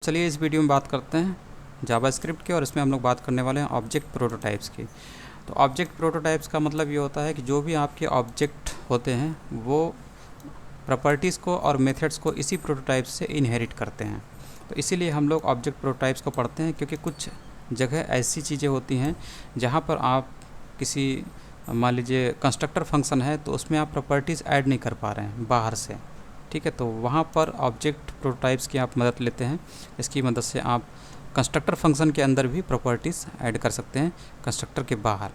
चलिए इस वीडियो में बात करते हैं जावास्क्रिप्ट की, और इसमें हम लोग बात करने वाले हैं ऑब्जेक्ट प्रोटोटाइप्स की। तो ऑब्जेक्ट प्रोटोटाइप्स का मतलब ये होता है कि जो भी आपके ऑब्जेक्ट होते हैं वो प्रॉपर्टीज़ को और मेथड्स को इसी प्रोटोटाइप्स से इनहेरिट करते हैं। तो इसीलिए हम लोग ऑब्जेक्ट प्रोटोटाइप्स को पढ़ते हैं, क्योंकि कुछ जगह ऐसी चीज़ें होती हैं जहाँ पर आप किसी, मान लीजिए कंस्ट्रक्टर फंक्शन है तो उसमें आप प्रॉपर्टीज़ ऐड नहीं कर पा रहे हैं बाहर से, ठीक है। तो वहाँ पर ऑब्जेक्ट प्रोटोटाइप्स की आप मदद लेते हैं। इसकी मदद से आप कंस्ट्रक्टर फंक्शन के अंदर भी प्रॉपर्टीज़ ऐड कर सकते हैं कंस्ट्रक्टर के बाहर।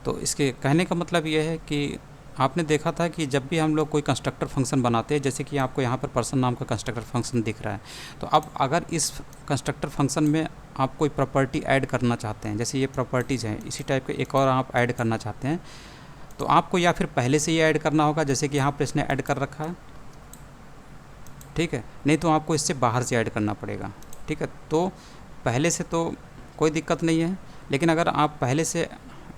तो इसके कहने का मतलब ये है कि आपने देखा था कि जब भी हम लोग कोई कंस्ट्रक्टर फंक्शन बनाते हैं, जैसे कि आपको यहाँ पर पर्सन नाम का कंस्ट्रक्टर फंक्शन दिख रहा है, तो अब अगर इस कंस्ट्रक्टर फंक्शन में आप कोई प्रॉपर्टी ऐड करना चाहते हैं, जैसे ये प्रॉपर्टीज़ हैं, इसी टाइप के एक और आप ऐड करना चाहते हैं, तो आपको या फिर पहले से ही ऐड करना होगा, जैसे कि यहाँ पर इसने ऐड कर रखा है, ठीक है, नहीं तो आपको इससे बाहर से ऐड करना पड़ेगा, ठीक है। तो पहले से तो कोई दिक्कत नहीं है, लेकिन अगर आप पहले से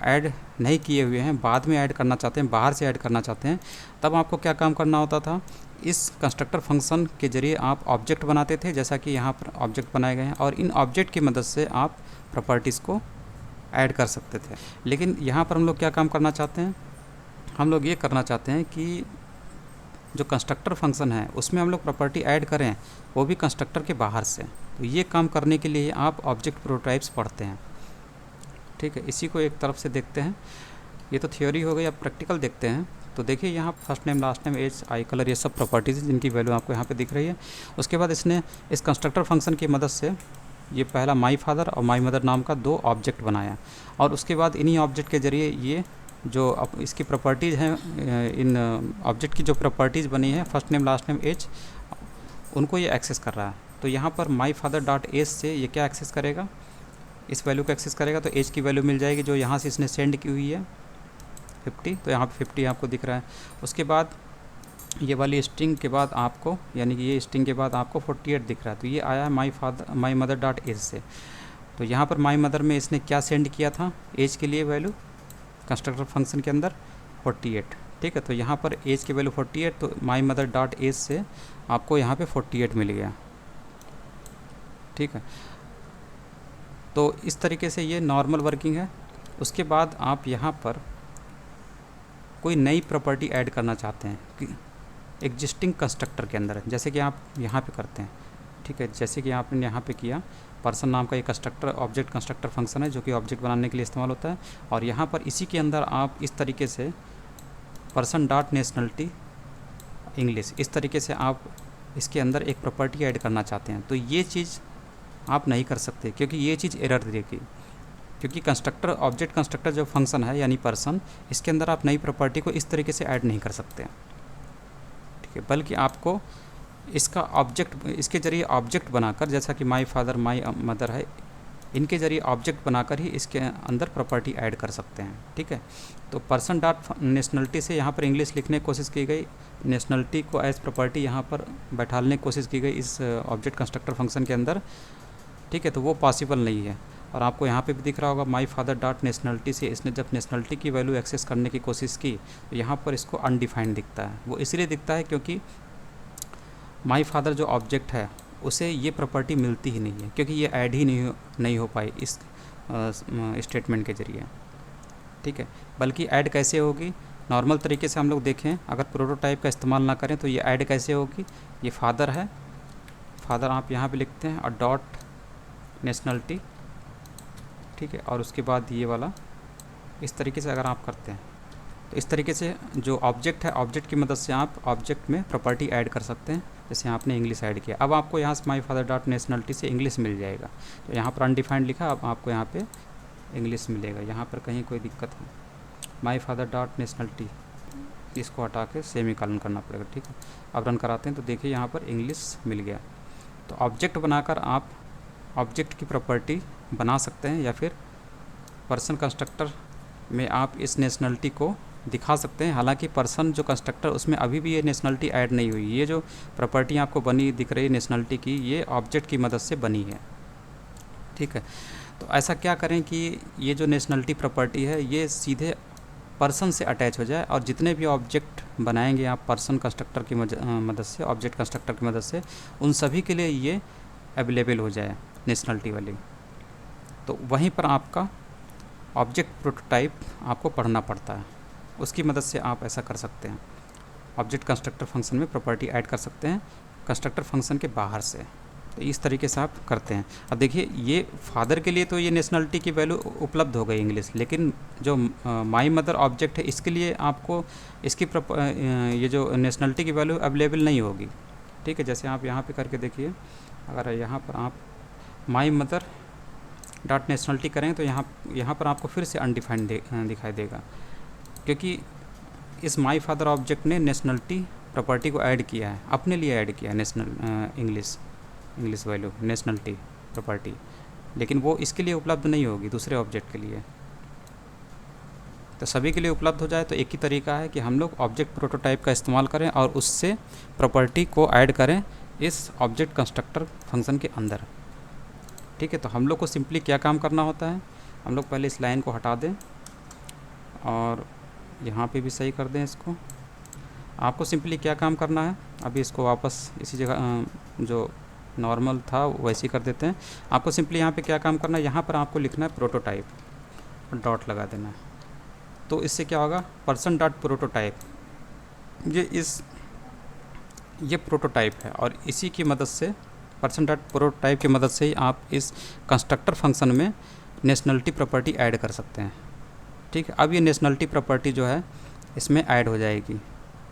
ऐड नहीं किए हुए हैं, बाद में ऐड करना चाहते हैं, बाहर से ऐड करना चाहते हैं, तब आपको क्या काम करना होता था, इस कंस्ट्रक्टर फंक्शन के ज़रिए आप ऑब्जेक्ट बनाते थे, जैसा कि यहाँ पर ऑब्जेक्ट बनाए गए हैं, और इन ऑब्जेक्ट की मदद से आप प्रॉपर्टीज़ को ऐड कर सकते थे। लेकिन यहाँ पर हम लोग क्या काम करना चाहते हैं, हम लोग ये करना चाहते हैं कि जो कंस्ट्रक्टर फंक्शन है उसमें हम लोग प्रॉपर्टी ऐड करें, वो भी कंस्ट्रक्टर के बाहर से। तो ये काम करने के लिए आप ऑब्जेक्ट प्रोटोटाइप्स पढ़ते हैं, ठीक है। इसी को एक तरफ से देखते हैं, ये तो थ्योरी हो गई। अब प्रैक्टिकल देखते हैं। तो देखिए यहाँ first name, last name, age, eye colour, ये सब प्रॉपर्टीज़ जिनकी वैल्यू आपको यहाँ पे दिख रही है। उसके बाद इसने इस कंस्ट्रक्टर फंक्शन की मदद से ये पहला माई फादर और माई मदर नाम का दो ऑब्जेक्ट बनाया, और उसके बाद इन्हीं ऑब्जेक्ट के ज़रिए ये जो अब इसकी प्रॉपर्टीज़ हैं, इन ऑब्जेक्ट की जो प्रॉपर्टीज़ बनी है, first name, last name, age, उनको ये एक्सेस कर रहा है। तो यहाँ पर माई फादर डॉट एज से ये क्या एक्सेस करेगा, इस वैल्यू को एक्सेस करेगा। तो एज की वैल्यू मिल जाएगी जो यहाँ से इसने सेंड की हुई है 50, तो यहाँ पे 50 आपको दिख रहा है। उसके बाद ये वाली स्ट्रिंग के बाद आपको, यानी कि ये स्ट्रिंग के बाद आपको 48 दिख रहा है। तो ये आया माई मदर डॉट एज से। तो यहाँ पर माई मदर में इसने क्या सेंड किया था, एज के लिए वैल्यू कंस्ट्रक्टर फंक्शन के अंदर 48, ठीक है। तो यहाँ पर एज की वैल्यू 48, तो माई मदर डॉट एज से आपको यहाँ पे 48 मिल गया, ठीक है। तो इस तरीके से ये नॉर्मल वर्किंग है। उसके बाद आप यहाँ पर कोई नई प्रॉपर्टी ऐड करना चाहते हैं कि एग्जिस्टिंग कंस्ट्रक्टर के अंदर, जैसे कि आप यहाँ पे करते हैं, ठीक है। जैसे कि आपने यहाँ पे किया, पर्सन नाम का ये कंस्ट्रक्टर ऑब्जेक्ट कंस्ट्रक्टर फंक्शन है जो कि ऑब्जेक्ट बनाने के लिए इस्तेमाल होता है, और यहाँ पर इसी के अंदर आप इस तरीके से पर्सन डॉट नेशनलिटी इंग्लिश, इस तरीके से आप इसके अंदर एक प्रॉपर्टी ऐड करना चाहते हैं। तो ये चीज़ आप नहीं कर सकते, क्योंकि ये चीज़ एरर देगी, क्योंकि कंस्ट्रक्टर ऑब्जेक्ट कंस्ट्रक्टर जो फंक्शन है यानी पर्सन, इसके अंदर आप नई प्रॉपर्टी को इस तरीके से ऐड नहीं कर सकते, ठीक है। बल्कि आपको इसका ऑब्जेक्ट, इसके ज़रिए ऑब्जेक्ट बनाकर, जैसा कि माई फादर माई मदर है, इनके ज़रिए ऑब्जेक्ट बनाकर ही इसके अंदर प्रॉपर्टी ऐड कर सकते हैं, ठीक है। तो पर्सन डॉट नेशनलिटी से यहाँ पर इंग्लिश लिखने की कोशिश की गई, नेशनलिटी को एज प्रॉपर्टी यहाँ पर बैठाने की कोशिश की गई इस ऑब्जेक्ट कंस्ट्रक्टर फंक्शन के अंदर, ठीक है। तो वो पॉसिबल नहीं है। और आपको यहाँ पे भी दिख रहा होगा माई फादर डॉट नेशनलिटी से इसने जब नेशनलिटी की वैल्यू एक्सेस करने की कोशिश की, तो यहाँ पर इसको अनडिफाइंड दिखता है। वो इसलिए दिखता है क्योंकि माई फादर जो ऑब्जेक्ट है उसे ये प्रॉपर्टी मिलती ही नहीं है, क्योंकि ये ऐड ही नहीं हो पाई इस स्टेटमेंट के ज़रिए, ठीक है। बल्कि ऐड कैसे होगी, नॉर्मल तरीके से हम लोग देखें, अगर प्रोटोटाइप का इस्तेमाल ना करें तो ये ऐड कैसे होगी। ये फादर है, फादर आप यहाँ पे लिखते हैं, और डॉट नेशनलिटी, ठीक है। और उसके बाद ये वाला इस तरीके से अगर आप करते हैं, तो इस तरीके से जो ऑब्जेक्ट है, ऑब्जेक्ट की मदद से आप ऑब्जेक्ट में प्रॉपर्टी ऐड कर सकते हैं। जैसे आपने इंग्लिश ऐड किया, अब आपको यहाँ से माई फादर डॉट नेशनलिटी से इंग्लिश मिल जाएगा। तो यहाँ पर अनडिफाइंड लिखा, अब आपको यहाँ पे इंग्लिश मिलेगा। यहाँ पर कहीं कोई दिक्कत है, माई फादर डॉट नेशनलिटी, इसको हटा के सेमीकोलन करना पड़ेगा, ठीक है। अब रन कराते हैं तो देखिए यहाँ पर इंग्लिश मिल गया। तो ऑब्जेक्ट बनाकर आप ऑब्जेक्ट की प्रॉपर्टी बना सकते हैं, या फिर पर्सन कंस्ट्रक्टर में आप इस नेशनलिटी को दिखा सकते हैं। हालांकि पर्सन जो कंस्ट्रक्टर, उसमें अभी भी ये नेशनलिटी ऐड नहीं हुई। ये जो प्रॉपर्टी आपको बनी दिख रही है नेशनलिटी की, ये ऑब्जेक्ट की मदद से बनी है, ठीक है। तो ऐसा क्या करें कि ये जो नेशनलिटी प्रॉपर्टी है ये सीधे पर्सन से अटैच हो जाए, और जितने भी ऑब्जेक्ट बनाएंगे आप पर्सन कंस्ट्रक्टर की मदद से, ऑब्जेक्ट कंस्ट्रक्टर की मदद से, उन सभी के लिए ये अवेलेबल हो जाए नेशनलिटी वाली, तो वहीं पर आपका ऑब्जेक्ट प्रोटोटाइप आपको पढ़ना पड़ता है। उसकी मदद से आप ऐसा कर सकते हैं, ऑब्जेक्ट कंस्ट्रक्टर फंक्शन में प्रॉपर्टी ऐड कर सकते हैं कंस्ट्रक्टर फंक्शन के बाहर से। तो इस तरीके से आप करते हैं। अब देखिए, ये फादर के लिए तो ये नेशनलिटी की वैल्यू उपलब्ध हो गई इंग्लिश, लेकिन जो माई मदर ऑब्जेक्ट है इसके लिए आपको इसकी ये जो नेशनलिटी की वैल्यू अवेलेबल नहीं होगी। ठीक है, जैसे आप यहाँ पे करके देखिए, अगर यहाँ पर आप माई मदर डॉट नेशनलिटी करें तो यहाँ पर आपको फिर से अनडिफाइंड दिखाई देगा, क्योंकि इस माई फादर ऑब्जेक्ट ने नेशनलिटी प्रॉपर्टी को ऐड किया है, अपने लिए ऐड किया है national English value nationality property, लेकिन वो इसके लिए उपलब्ध नहीं होगी, दूसरे ऑब्जेक्ट के लिए। तो सभी के लिए उपलब्ध हो जाए तो एक ही तरीका है कि हम लोग ऑब्जेक्ट प्रोटोटाइप का इस्तेमाल करें और उससे प्रॉपर्टी को ऐड करें इस ऑब्जेक्ट कंस्ट्रक्टर फंक्शन के अंदर। ठीक है, तो हम लोग को सिंपली क्या काम करना होता है, हम लोग पहले इस लाइन को हटा दें और यहाँ पे भी सही कर दें इसको। आपको सिंपली क्या काम करना है, अभी इसको वापस इसी जगह जो नॉर्मल था वैसे ही कर देते हैं। आपको सिंपली यहाँ पे क्या काम करना है, यहाँ पर आपको लिखना है प्रोटोटाइप, डॉट लगा देना है। तो इससे क्या होगा, पर्सन डॉट प्रोटोटाइप, ये प्रोटोटाइप है और इसी की मदद से, पर्सन डॉट प्रोटोटाइप की मदद से ही आप इस कंस्ट्रक्टर फंक्शन में नेशनलिटी प्रॉपर्टी ऐड कर सकते हैं। ठीक है, अब ये नेशनलिटी प्रॉपर्टी जो है इसमें ऐड हो जाएगी,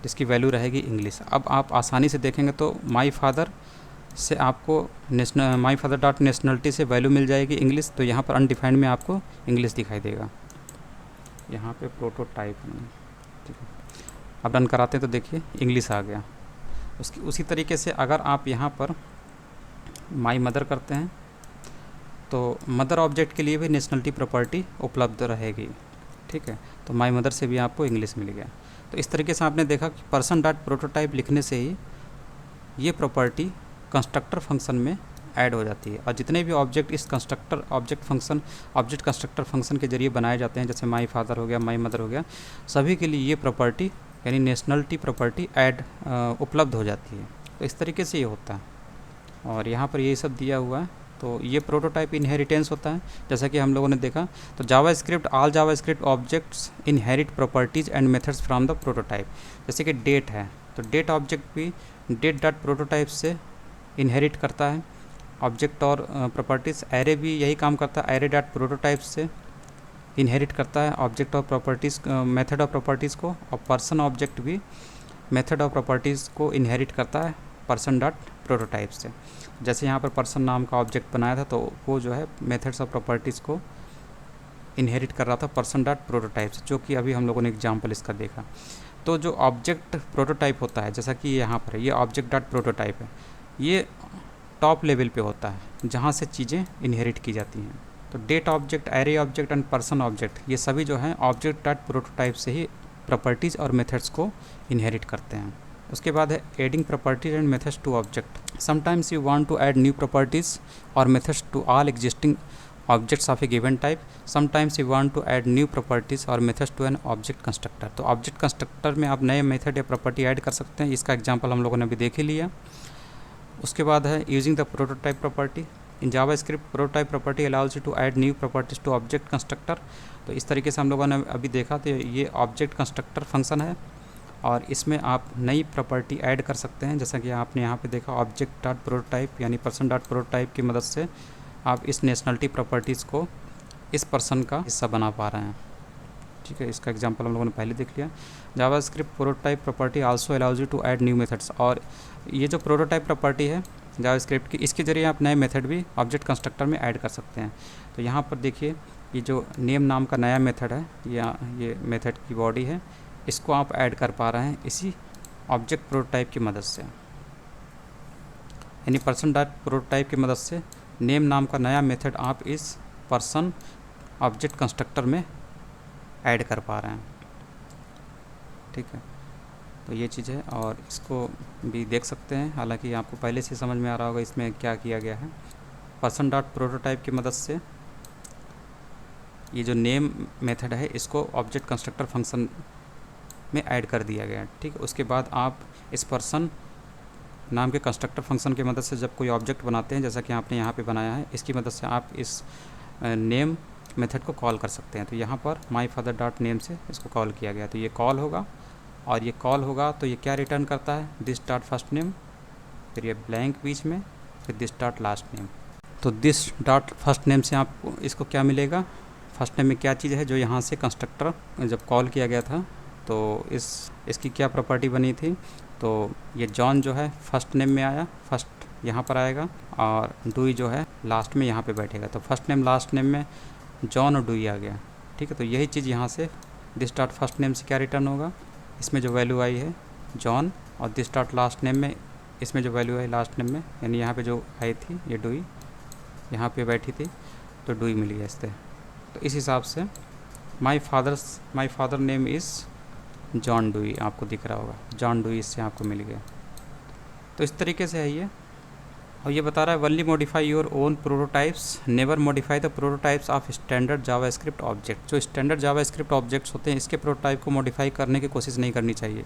जिसकी वैल्यू रहेगी इंग्लिश। अब आप आसानी से देखेंगे तो माई फादर से आपको माई फादर डॉट नेशनलिटी से वैल्यू मिल जाएगी इंग्लिश, तो यहाँ पर अनडिफाइंड में आपको इंग्लिश दिखाई देगा, यहाँ पे प्रोटोटाइप। ठीक है, अब रन कराते हैं तो देखिए इंग्लिश आ गया। उसी तरीके से अगर आप यहाँ पर माई मदर करते हैं तो मदर ऑब्जेक्ट के लिए भी नेशनलिटी प्रॉपर्टी उपलब्ध रहेगी। ठीक है, तो माई मदर से भी आपको इंग्लिश मिल गया। तो इस तरीके से आपने देखा कि पर्सन डॉट प्रोटोटाइप लिखने से ही ये प्रॉपर्टी कंस्ट्रक्टर फंक्शन में ऐड हो जाती है, और जितने भी ऑब्जेक्ट इस ऑब्जेक्ट कंस्ट्रक्टर फंक्शन के जरिए बनाए जाते हैं, जैसे माई फादर हो गया, माई मदर हो गया, सभी के लिए ये प्रॉपर्टी यानी नेशनलिटी प्रॉपर्टी ऐड उपलब्ध हो जाती है। तो इस तरीके से ये होता है, और यहाँ पर ये सब दिया हुआ है। तो ये प्रोटोटाइप इनहेरिटेंस होता है, जैसा कि हम लोगों ने देखा। तो JavaScript, all JavaScript objects inherit properties and methods from the prototype. जैसे कि डेट है, तो डेट ऑब्जेक्ट भी डेट डॉट प्रोटोटाइप से इनहेरिट करता है ऑब्जेक्ट और प्रॉपर्टीज़। एरे भी यही काम करता है, एरे डॉट प्रोटोटाइप से इनहेरिट करता है ऑब्जेक्ट और प्रॉपर्टीज़, मेथड ऑफ प्रॉपर्टीज़ को। और पर्सन ऑब्जेक्ट भी मेथड ऑफ प्रॉपर्टीज़ को इनहेरिट करता है पर्सन डॉट प्रोटोटाइप से। जैसे यहाँ पर पर्सन नाम का ऑब्जेक्ट बनाया था, तो वो जो है मेथड्स ऑफ प्रॉपर्टीज़ को इनहेरिट कर रहा था पर्सन डॉट प्रोटोटाइप से, जो कि अभी हम लोगों ने एग्जाम्पल इसका देखा। तो जो ऑब्जेक्ट प्रोटोटाइप होता है, जैसा कि यहाँ पर ये ऑब्जेक्ट डॉट प्रोटोटाइप है, ये टॉप लेवल पे होता है जहाँ से चीज़ें इनहेरिट की जाती हैं। तो date object, array object and person object, ये सभी जो हैं ऑब्जेक्ट डॉट प्रोटोटाइप से ही प्रॉपर्टीज़ और मेथड्स को इनहेरिट करते हैं। उसके बाद है adding properties and methods to object. Sometimes you want to add new properties और methods to all existing objects of a given type. Sometimes you want to add new properties और methods to an object constructor. तो object constructor में आप नए method या property add कर सकते हैं, इसका एग्जाम्पल हम लोगों ने अभी देख ही लिया। उसके बाद है using the prototype property in JavaScript. Prototype property allows you to add new properties to object constructor. तो इस तरीके से हम लोगों ने अभी देखा, तो ये ऑब्जेक्ट कंस्ट्रक्टर फंक्शन है और इसमें आप नई प्रॉपर्टी ऐड कर सकते हैं। जैसा कि आपने यहाँ पे देखा, ऑब्जेक्ट डॉट प्रोटोटाइप यानी पर्सन डॉट प्रोटोटाइप की मदद से आप इस नेशनलिटी प्रॉपर्टीज़ को इस पर्सन का हिस्सा बना पा रहे हैं। ठीक है, इसका एग्जांपल हम लोगों ने पहले देख लिया। JavaScript prototype property also allows you to add new methods. और ये जो प्रोटोटाइप प्रॉपर्टी है जावास्क्रिप्ट की, इसके जरिए आप नए मेथड भी ऑब्जेक्ट कंस्ट्रक्टर में ऐड कर सकते हैं। तो यहाँ पर देखिए, ये जो नेम नाम का नया मेथड है, ये मेथड की बॉडी है, इसको आप ऐड कर पा रहे हैं इसी ऑब्जेक्ट प्रोटोटाइप की मदद से, यानी पर्सन डॉट प्रोटोटाइप की मदद से नेम नाम का नया मेथड आप इस पर्सन ऑब्जेक्ट कंस्ट्रक्टर में ऐड कर पा रहे हैं। ठीक है, तो ये चीज़ है और इसको भी देख सकते हैं, हालांकि आपको पहले से समझ में आ रहा होगा इसमें क्या किया गया है। पर्सन डॉट प्रोटोटाइप की मदद से ये जो नेम मेथड है इसको ऑब्जेक्ट कंस्ट्रक्टर फंक्शन में ऐड कर दिया गया। ठीक है, उसके बाद आप इस पर्सन नाम के कंस्ट्रक्टर फंक्शन की मदद से जब कोई ऑब्जेक्ट बनाते हैं, जैसा कि आपने यहाँ पे बनाया है, इसकी मदद से आप इस नेम मेथड को कॉल कर सकते हैं। तो यहाँ पर माई फादर डॉट नेम से इसको कॉल किया गया, तो ये कॉल होगा, और ये कॉल होगा तो ये क्या रिटर्न करता है, दिस डॉट फर्स्ट नेम, फिर ये ब्लैंक बीच में, फिर दिस डॉट लास्ट नेम। तो दिस डॉट फर्स्ट नेम से आपको इसको क्या मिलेगा, फर्स्ट नेम में क्या चीज़ है जो यहाँ से कंस्ट्रक्टर जब कॉल किया गया था तो इसकी क्या प्रॉपर्टी बनी थी। तो ये जॉन जो है फर्स्ट नेम में आया, फर्स्ट यहाँ पर आएगा, और डुई जो है लास्ट में यहाँ पे बैठेगा। तो फर्स्ट नेम लास्ट नेम में जॉन और डुई आ गया, ठीक है। तो यही चीज़ यहाँ से दिस डॉट फर्स्ट नेम से क्या रिटर्न होगा, इसमें जो वैल्यू आई है जॉन, और दिस डॉट लास्ट नेम में इसमें जो वैल्यू आई लास्ट नेम में, यानी यहाँ पे जो आई थी ये डुई यहाँ पे बैठी थी, तो डुई मिल गया इससे। तो इस हिसाब से my father name is John dewy, आपको दिख रहा होगा जॉन डुई, इससे आपको मिल गया। तो इस तरीके से है ये। और ये बता रहा है only modify your own prototypes, never modify the prototypes of standard JavaScript object. जो स्टैंडर्ड जावास्क्रिप्ट ऑब्जेक्ट्स होते हैं इसके प्रोटोटाइप को मॉडिफाई करने की कोशिश नहीं करनी चाहिए।